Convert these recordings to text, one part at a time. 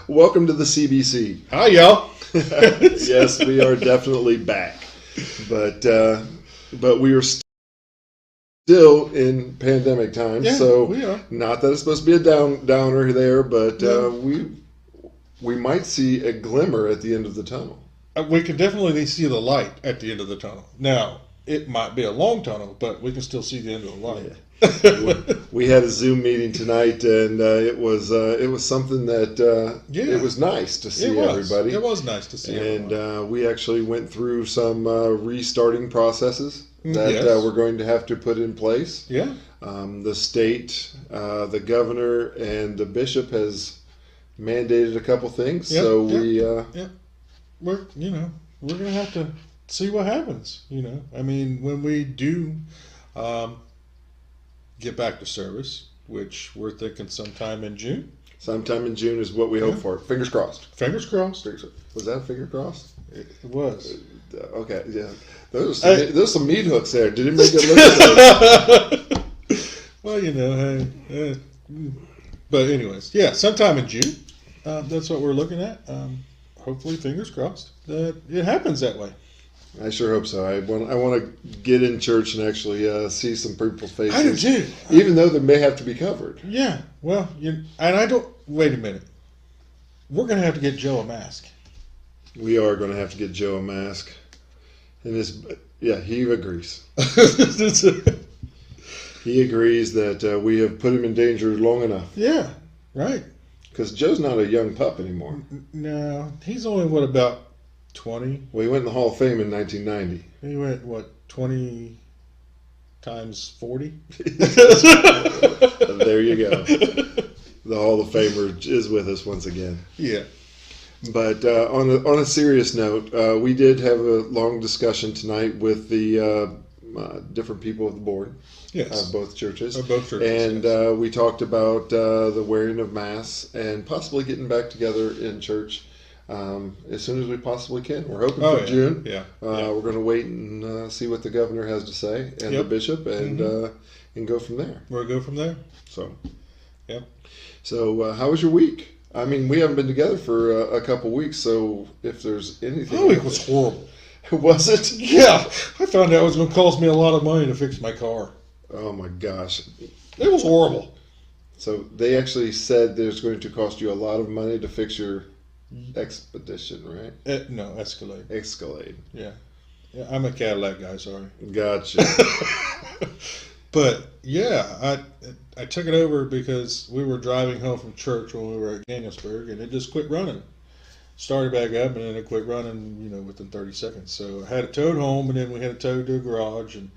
Welcome to the CBC. Hi, y'all. Yes, we are definitely back, but we are still in pandemic times. Yeah, so we are. Not that it's supposed to be a downer there, but we might see a glimmer at the end of the tunnel. We can definitely see the light at the end of the tunnel. Now, it might be a long tunnel, but we can still see the end of the light. Yeah. we had a Zoom meeting tonight, and it was something that it was nice to see everybody. It was nice to see everybody. And we actually went through some restarting processes that we're going to have to put in place. Yeah. The state, the governor, and the bishop has mandated a couple things. Yep, so we're gonna have to see what happens. I mean, when we do get back to service, which we're thinking sometime in June. Sometime in June is what we hope for. Fingers crossed. Fingers crossed. Was that a finger crossed? It was. Okay, yeah. Those are some meat hooks there. Did it make it look good? Well, hey. But anyways, yeah, sometime in June. That's what we're looking at. Hopefully, fingers crossed that it happens that way. I sure hope so. I want to get in church and actually see some people's faces. I do too. Even though they may have to be covered. Yeah. Well, and I don't. Wait a minute. We're going to have to get Joe a mask. We are going to have to get Joe a mask. And he agrees. He agrees that we have put him in danger long enough. Yeah. Right. Because Joe's not a young pup anymore. No, he's only about 20. Well, he went in the Hall of Fame in 1990. He went 20 times 40? There you go. The Hall of Famer is with us once again. Yeah. But on a serious note, we did have a long discussion tonight with the different people of the board. Yes. Of both churches. And we talked about the wearing of masks and possibly getting back together in church as soon as we possibly can. We're hoping for June. Yeah. We're going to wait and see what the governor has to say and the bishop and go from there. We'll go from there. So, yep. So, how was your week? I mean, we haven't been together for a couple weeks, so if there's anything... My week was horrible. Was it? Yeah. I found out it was going to cost me a lot of money to fix my car. Oh, my gosh. It was horrible. So, they actually said there's going to cost you a lot of money to fix your Expedition, right? No, Escalade. Escalade. Yeah. I'm a Cadillac guy, sorry. Gotcha. But, yeah, I took it over because we were driving home from church when we were at Gainesburg, and it just quit running. Started back up, and then it quit running, within 30 seconds. So I had it towed home, and then we had it towed to a garage, and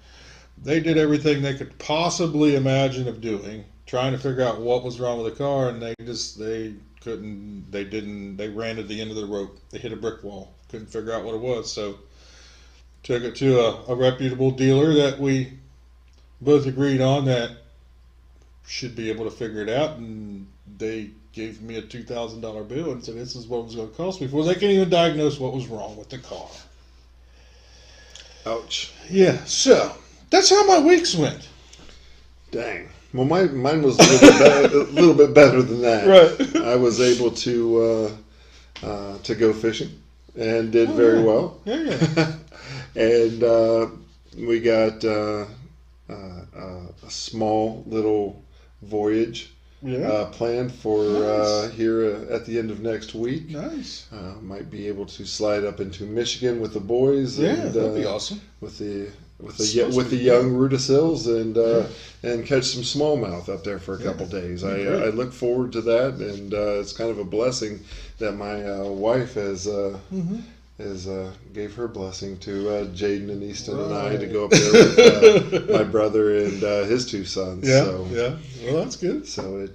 they did everything they could possibly imagine of doing, trying to figure out what was wrong with the car, and they ran to the end of the rope. They hit a brick wall. Couldn't figure out what it was, so took it to a reputable dealer that we both agreed on that should be able to figure it out, and they gave me a $2,000 bill and said this is what it was going to cost me before they can even diagnose what was wrong with the car. Ouch. Yeah, so that's how my weeks went. Dang. Well, mine was a little bit better than that. Right. I was able to go fishing and did very well. Yeah. And we got a small little voyage planned for here at the end of next week. Nice. Might be able to slide up into Michigan with the boys. Yeah, and, that'd be awesome. With the young Rudisils and catch some smallmouth up there for a couple days. I look forward to that, and it's kind of a blessing that my wife has gave her blessing to Jaden and Easton and I to go up there with my brother and his two sons. Yeah, so, yeah. Well, that's good. So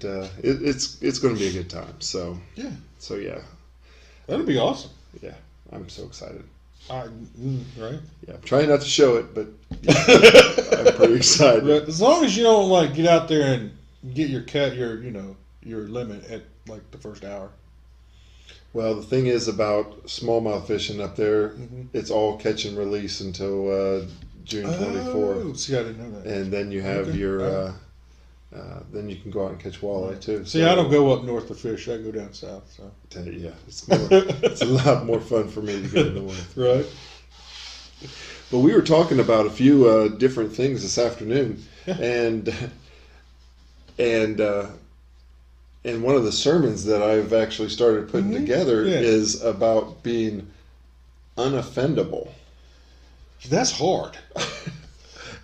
it's going to be a good time. So yeah. So yeah. That'll be awesome. Yeah, I'm so excited. Right? Yeah, I'm trying not to show it, but I'm pretty excited. But as long as you don't get out there and get your limit at the first hour. Well, the thing is about smallmouth fishing up there, it's all catch and release until June 24th. Oh, see, I didn't know that. And then you have your then you can go out and catch walleye too. See, I don't go up north to fish. I go down south. So yeah, it's a lot more fun for me to go north. Right. But we were talking about a few different things this afternoon, and one of the sermons that I've actually started putting together is about being unoffendable. That's hard.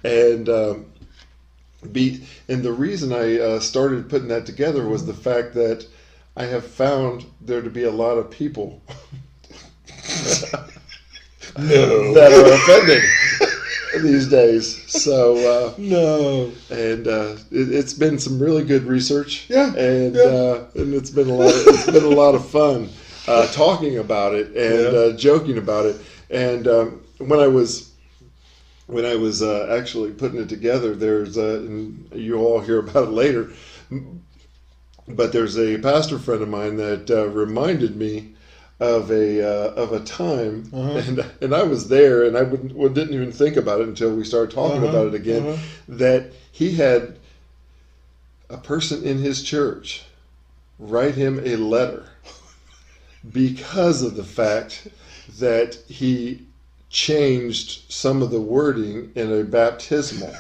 And the reason I started putting that together was the fact that I have found there to be a lot of people that are offended these days. So no, and it's been some really good research. Yeah, and it's been a lot of fun talking about it and joking about it. And when I was actually putting it together, there's and you'll all hear about it later. But there's a pastor friend of mine that reminded me of a time, and I was there, and I didn't even think about it until we started talking about it again. That he had a person in his church write him a letter because of the fact that he changed some of the wording in a baptismal.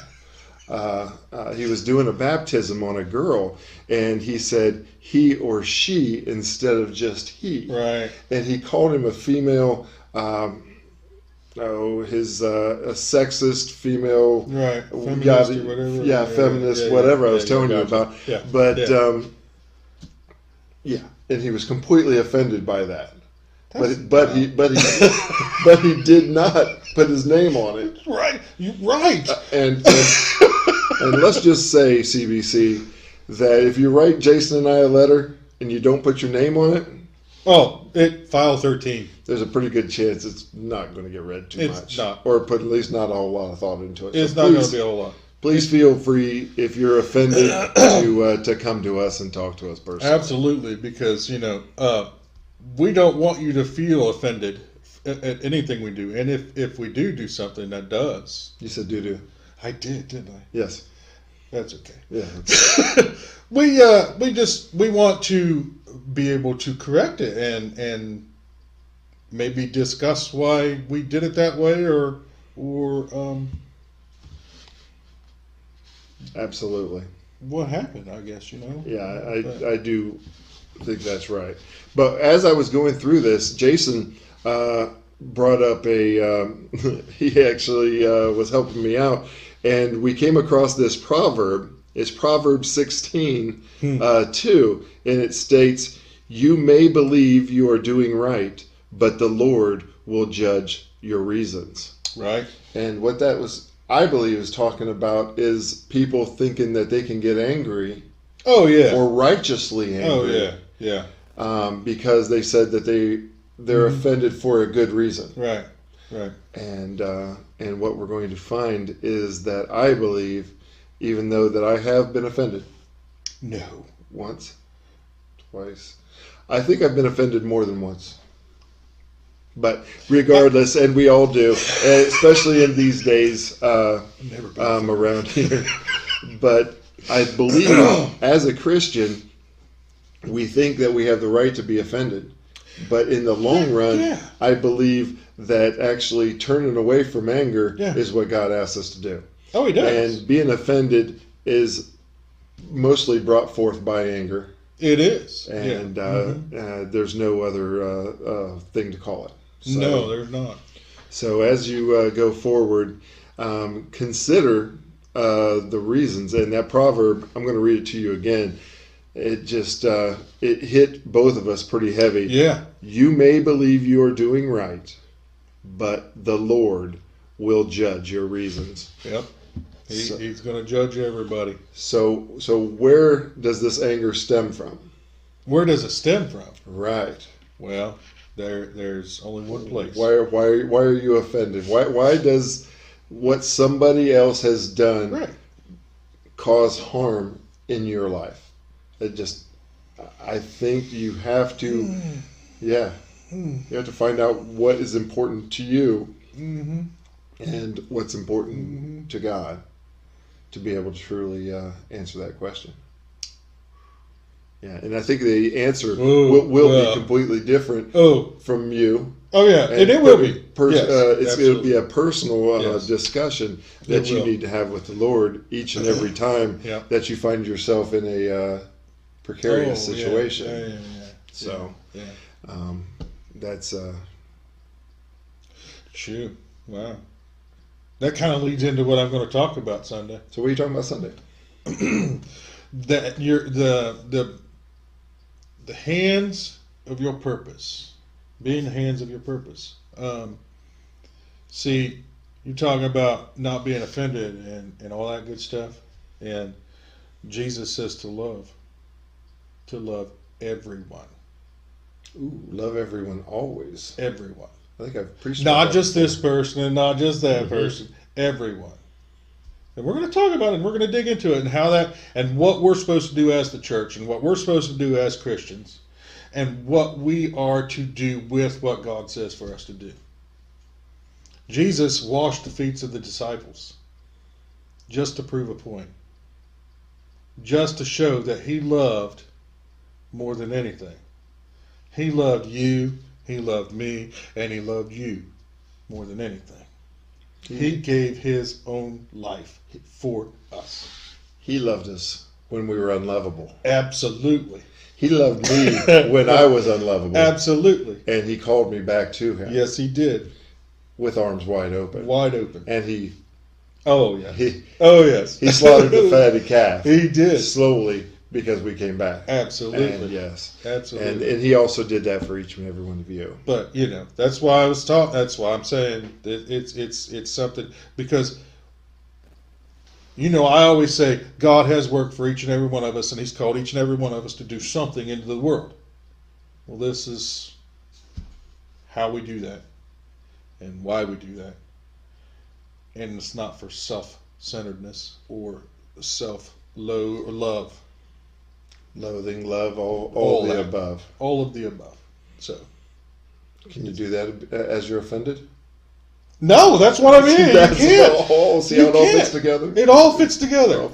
He was doing a baptism on a girl, and he said he or she instead of just he. Right. And he called him a female, a sexist female. Right. Feminist or whatever. Yeah, feminist, whatever I was telling you about. Yeah. But, and he was completely offended by that. But he did not put his name on it. Right, you're right. And let's just say, CBC, that if you write Jason and I a letter and you don't put your name on it, file 13. There's a pretty good chance it's not going to get read too much. It's not, or put at least not a whole lot of thought into it. It's not going to be a whole lot. Please feel free, if you're offended, to come to us and talk to us personally. Absolutely, because we don't want you to feel offended at anything we do, and if we do something that does. You said do. I did, didn't I? Yes. That's okay. Yeah. We want to be able to correct it and maybe discuss why we did it that way or Absolutely. What happened, I guess, Yeah, I do think that's right. But as I was going through this, Jason brought up he actually was helping me out, and we came across this proverb. It's Proverbs 16, 2, and it states, "You may believe you are doing right, but the Lord will judge your reasons." Right. And what that was, I believe, is talking about is people thinking that they can get angry. Oh, yeah. Or righteously angry. Oh, yeah. Because they said that they're offended for a good reason. Right. And what we're going to find is that I believe, even though that I have been offended. No. Once. Twice. I think I've been offended more than once. But regardless, and we all do, especially in these days around here. But I believe as a Christian, we think that we have the right to be offended. But in the long run, I believe that actually turning away from anger is what God asks us to do. Oh, He does. And being offended is mostly brought forth by anger. It is. And there's no other thing to call it. So, no, there's not. So as you go forward, consider the reasons. And that proverb, I'm going to read it to you again. It just it hit both of us pretty heavy. Yeah. You may believe you are doing right, but the Lord will judge your reasons. Yep. He's going to judge everybody. So where does this anger stem from? Where does it stem from? Right. Well, there's only one place. Why are you offended? Why does what somebody else has done cause harm in your life? I think you have to, you have to find out what is important to you and what's important to God. to be able to truly answer that question. Yeah, and I think the answer will be completely different from you. Oh yeah, and it will be. It'll be a personal discussion that you need to have with the Lord each and every time that you find yourself in a precarious situation. So that's shoot. Wow, that kind of leads into what I'm going to talk about Sunday. So what are you talking about Sunday? That you're the hands of your purpose, being the hands of your purpose. See, you're talking about not being offended and all that good stuff, and Jesus says to love everyone. Ooh, love everyone always. Everyone. I think I've preached not just this person and not just that person. Everyone. And we're going to talk about it, and we're going to dig into it, and how that, and what we're supposed to do as the church, and what we're supposed to do as Christians, and what we are to do with what God says for us to do. Jesus washed the feet of the disciples just to prove a point, just to show that he loved more than anything. He loved you, he loved me, and he loved you more than anything. He gave his own life for us. He loved us when we were unlovable. Absolutely. He loved me when I was unlovable. Absolutely. And he called me back to him. Yes, he did. With arms wide open. Wide open. And he... Oh, yes. Yes. He slaughtered the fatted calf. He did. Slowly, because we came back. Absolutely. And yes. Absolutely. And he also did that for each and every one of you. But, that's why I was taught. That's why I'm saying that it's something. Because, I always say God has worked for each and every one of us, and he's called each and every one of us to do something into the world. Well, this is how we do that and why we do that. And it's not for self-centeredness or love. Loathing, love, all the above. All of the above. So, can you do that as you're offended? No, that's what I mean. You can't. See how it all fits together? It all fits together.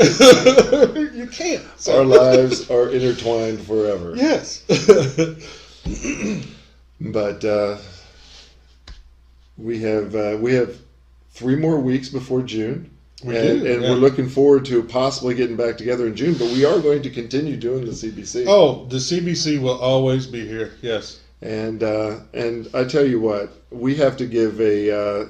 You can't. So. Our lives are intertwined forever. Yes. But we have 3 more weeks before June. We're looking forward to possibly getting back together in June, but we are going to continue doing the CBC. Oh, the CBC will always be here, yes. And I tell you what, we have to give a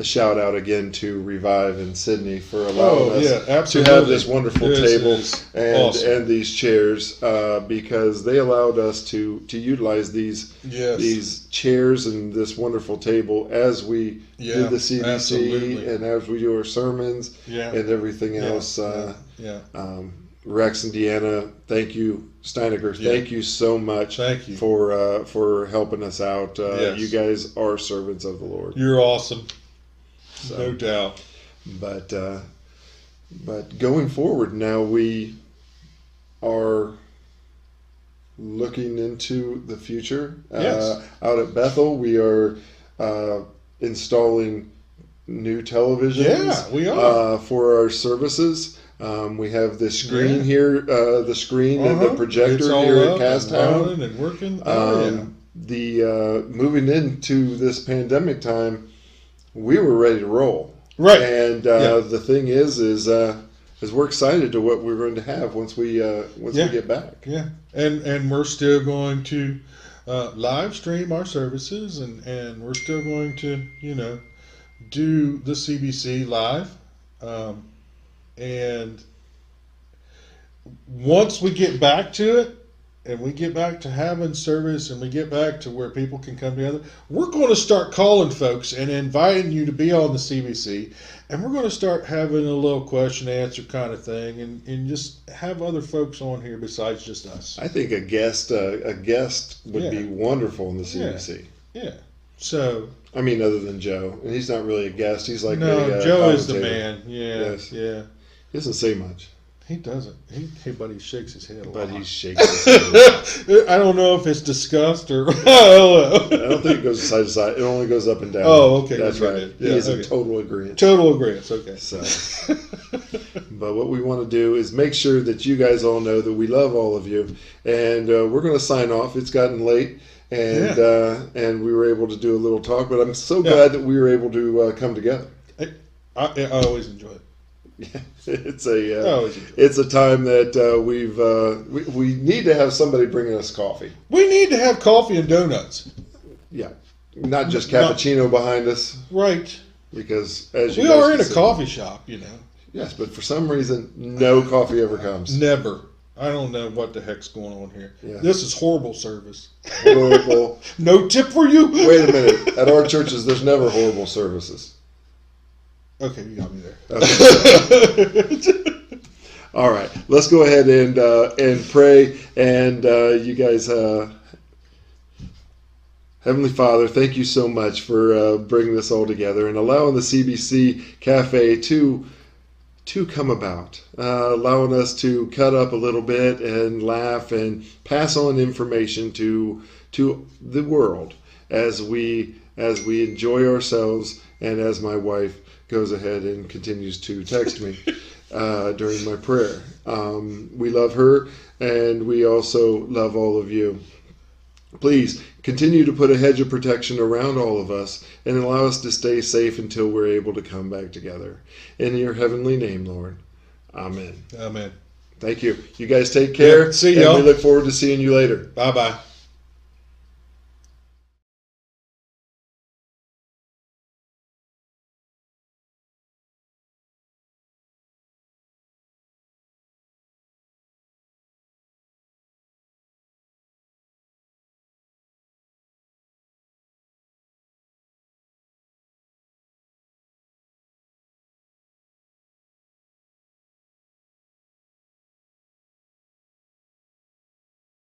shout out again to Revive in Sydney for allowing us to have this wonderful table and these chairs, because they allowed us to utilize these chairs and this wonderful table as we do the CBC and as we do our sermons and everything else. Rex and Deanna, thank you. Steinecker, thank you so much for helping us out. You guys are servants of the Lord. You're awesome. So, no doubt. But going forward now, we are looking into the future. Out at Bethel, we are installing new televisions. Yeah, we are. For our services. We have the screen here, the screen and the projector here at Casstown. And working. Moving into this pandemic time, we were ready to roll. Right. And the thing is we're excited to what we're going to have once we get back. Yeah. And we're still going to live stream our services, and we're still going to do the CBC live. And once we get back to it, and we get back to having service, and we get back to where people can come together, we're going to start calling folks and inviting you to be on the CBC, and we're going to start having a little question and answer kind of thing, and just have other folks on here besides just us. I think a guest would be wonderful in the CBC. Yeah. So, I mean, other than Joe, and he's not really a guest. He's like Joe is the man. Yeah. Yes. Yeah. He doesn't say much. He doesn't. But he shakes his head a lot. But he shakes his head. I don't know if it's disgust or I don't know. I don't think it goes side to side. It only goes up and down. Oh, okay. That's right. Yeah, He is okay. in total agreement. Total agreement. Okay. So, but what we want to do is make sure that you guys all know that we love all of you, and we're going to sign off. It's gotten late, and we were able to do a little talk. But I'm so glad that we were able to come together. I always enjoy it. Yeah, it's a time that we need to have somebody bringing us coffee. We need to have coffee and donuts. Yeah, not just cappuccino behind us. Right. Because as you we are in a coffee shop, Yes, but for some reason, no coffee ever comes. Never. I don't know what the heck's going on here. Yeah. This is horrible service. Horrible. No tip for you. Wait a minute. At our churches, there's never horrible services. Okay, you got me there. Okay. All right, let's go ahead and pray. And you guys, Heavenly Father, thank you so much for bringing this all together and allowing the CBC Cafe to come about, allowing us to cut up a little bit and laugh and pass on information to the world as we enjoy ourselves, and as my wife goes ahead and continues to text me during my prayer. We love her, and we also love all of you. Please continue to put a hedge of protection around all of us and allow us to stay safe until we're able to come back together. In your heavenly name, Lord. Amen. Amen. Thank you. You guys take care. See y'all. And we look forward to seeing you later. Bye-bye.